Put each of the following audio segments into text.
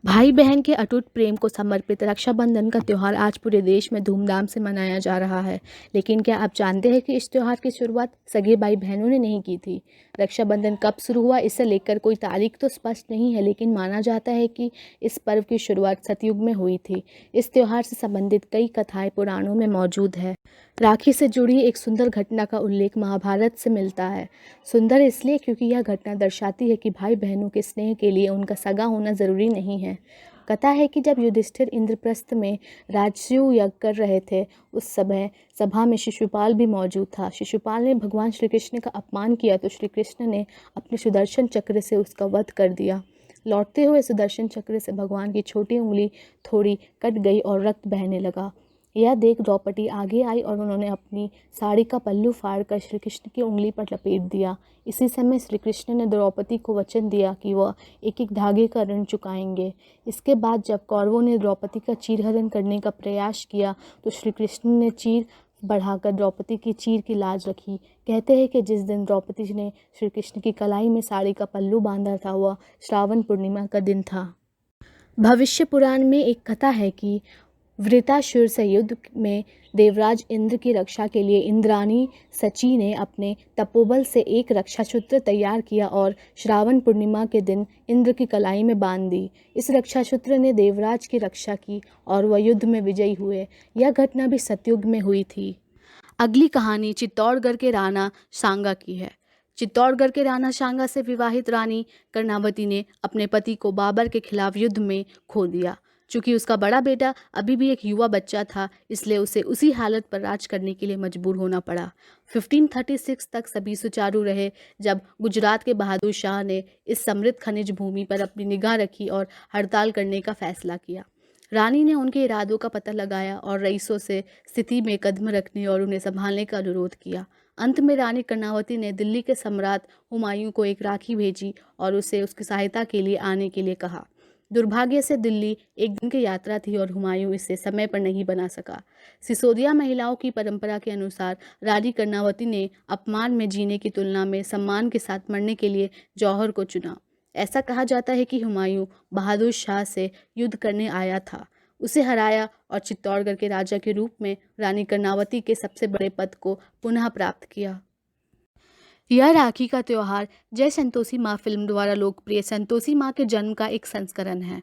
भाई बहन के अटूट प्रेम को समर्पित रक्षाबंधन का त्यौहार आज पूरे देश में धूमधाम से मनाया जा रहा है। लेकिन क्या आप जानते हैं कि इस त्यौहार की शुरुआत सगे भाई बहनों ने नहीं की थी। रक्षाबंधन कब शुरू हुआ इसे लेकर कोई तारीख तो स्पष्ट नहीं है, लेकिन माना जाता है कि इस पर्व की शुरुआत सतयुग में हुई थी। इस त्यौहार से संबंधित कई कथाएं पुराणों में मौजूद है। राखी से जुड़ी एक सुंदर घटना का उल्लेख महाभारत से मिलता है। सुंदर इसलिए क्योंकि यह घटना दर्शाती है कि भाई बहनों के स्नेह के लिए उनका सगा होना जरूरी नहीं है। कथा है कि जब युधिष्ठिर इंद्रप्रस्थ में राजसूय यज्ञ कर रहे थे, उस समय सभा में शिशुपाल भी मौजूद था। शिशुपाल ने भगवान श्री कृष्ण का अपमान किया तो श्री कृष्ण ने अपने सुदर्शन चक्र से उसका वध कर दिया। लौटते हुए सुदर्शन चक्र से भगवान की छोटी उंगली थोड़ी कट गई और रक्त बहने लगा। यह देख द्रौपदी आगे आई और उन्होंने अपनी साड़ी का पल्लू फाड़कर श्री कृष्ण की उंगली पर लपेट दिया। इसी समय श्री कृष्ण ने द्रौपदी को वचन दिया कि वह एक एक धागे का ऋण चुकाएंगे। इसके बाद जब कौरवों ने द्रौपदी का चीरहरण करने का प्रयास किया तो श्री कृष्ण ने चीर बढ़ाकर द्रौपदी की चीर की लाज रखी। कहते हैं कि जिस दिन द्रौपदी ने श्री कृष्ण की कलाई में साड़ी का पल्लू बांधा था वह श्रावण पूर्णिमा का दिन था। भविष्य पुराण में एक कथा है कि वृत्रासुर से युद्ध में देवराज इंद्र की रक्षा के लिए इंद्राणी सची ने अपने तपोबल से एक रक्षासूत्र तैयार किया और श्रावण पूर्णिमा के दिन इंद्र की कलाई में बांध दी। इस रक्षासूत्र ने देवराज की रक्षा की और वह युद्ध में विजयी हुए। यह घटना भी सतयुग में हुई थी। अगली कहानी चित्तौड़गढ़ के राणा सांगा की है। चित्तौड़गढ़ के राणा सांगा से विवाहित रानी कर्णावती ने अपने पति को बाबर के खिलाफ युद्ध में खो दिया। चूंकि उसका बड़ा बेटा अभी भी एक युवा बच्चा था, इसलिए उसे उसी हालत पर राज करने के लिए मजबूर होना पड़ा। 1536 तक सभी सुचारू रहे, जब गुजरात के बहादुर शाह ने इस समृद्ध खनिज भूमि पर अपनी निगाह रखी और हड़ताल करने का फैसला किया। रानी ने उनके इरादों का पता लगाया और रईसों से स्थिति में कदम रखने और उन्हें संभालने का अनुरोध किया। अंत में रानी कर्णावती ने दिल्ली के सम्राट हुमायूं को एक राखी भेजी और उसे उसकी सहायता के लिए आने के लिए कहा। दुर्भाग्य से दिल्ली एक दिन की यात्रा थी और हुमायूं इसे समय पर नहीं बना सका। सिसोदिया महिलाओं की परंपरा के अनुसार रानी कर्णावती ने अपमान में जीने की तुलना में सम्मान के साथ मरने के लिए जौहर को चुना। ऐसा कहा जाता है कि हुमायूं बहादुर शाह से युद्ध करने आया था, उसे हराया और चित्तौड़गढ़ के राजा के रूप में रानी कर्णावती के सबसे बड़े पद को पुनः प्राप्त किया। यह राखी का त्यौहार जय संतोषी माँ फिल्म द्वारा लोकप्रिय संतोषी माँ के जन्म का एक संस्करण है।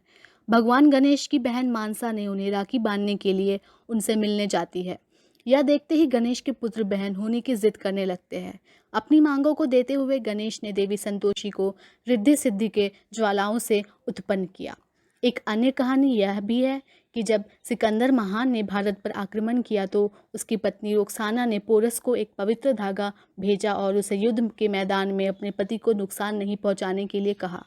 भगवान गणेश की बहन मानसा ने उन्हें राखी बांधने के लिए उनसे मिलने जाती है। यह देखते ही गणेश के पुत्र बहन होने की जिद करने लगते हैं। अपनी मांगों को देते हुए गणेश ने देवी संतोषी को रिद्धि सिद्धि के ज्वालाओं से उत्पन्न किया। एक अन्य कहानी यह भी है कि जब सिकंदर महान ने भारत पर आक्रमण किया तो उसकी पत्नी रोक्साना ने पोरस को एक पवित्र धागा भेजा और उसे युद्ध के मैदान में अपने पति को नुकसान नहीं पहुंचाने के लिए कहा।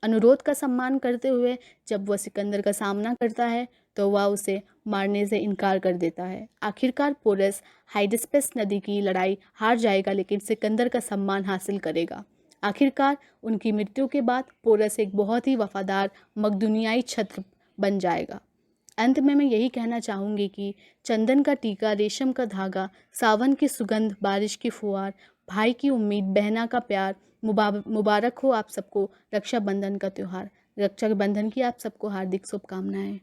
अनुरोध का सम्मान करते हुए जब वह सिकंदर का सामना करता है तो वह उसे मारने से इनकार कर देता है। आखिरकार पोरस हाइडिस्पस नदी की लड़ाई हार जाएगा, लेकिन सिकंदर का सम्मान हासिल करेगा। आखिरकार उनकी मृत्यु के बाद पोरस एक बहुत ही वफादार मकदूनियाई छत्र बन जाएगा। अंत में मैं यही कहना चाहूँगी कि चंदन का टीका, रेशम का धागा, सावन की सुगंध, बारिश की फुहार, भाई की उम्मीद, बहना का प्यार, मुबारक हो आप सबको रक्षाबंधन का त्यौहार। रक्षाबंधन की आप सबको हार्दिक शुभकामनाएं।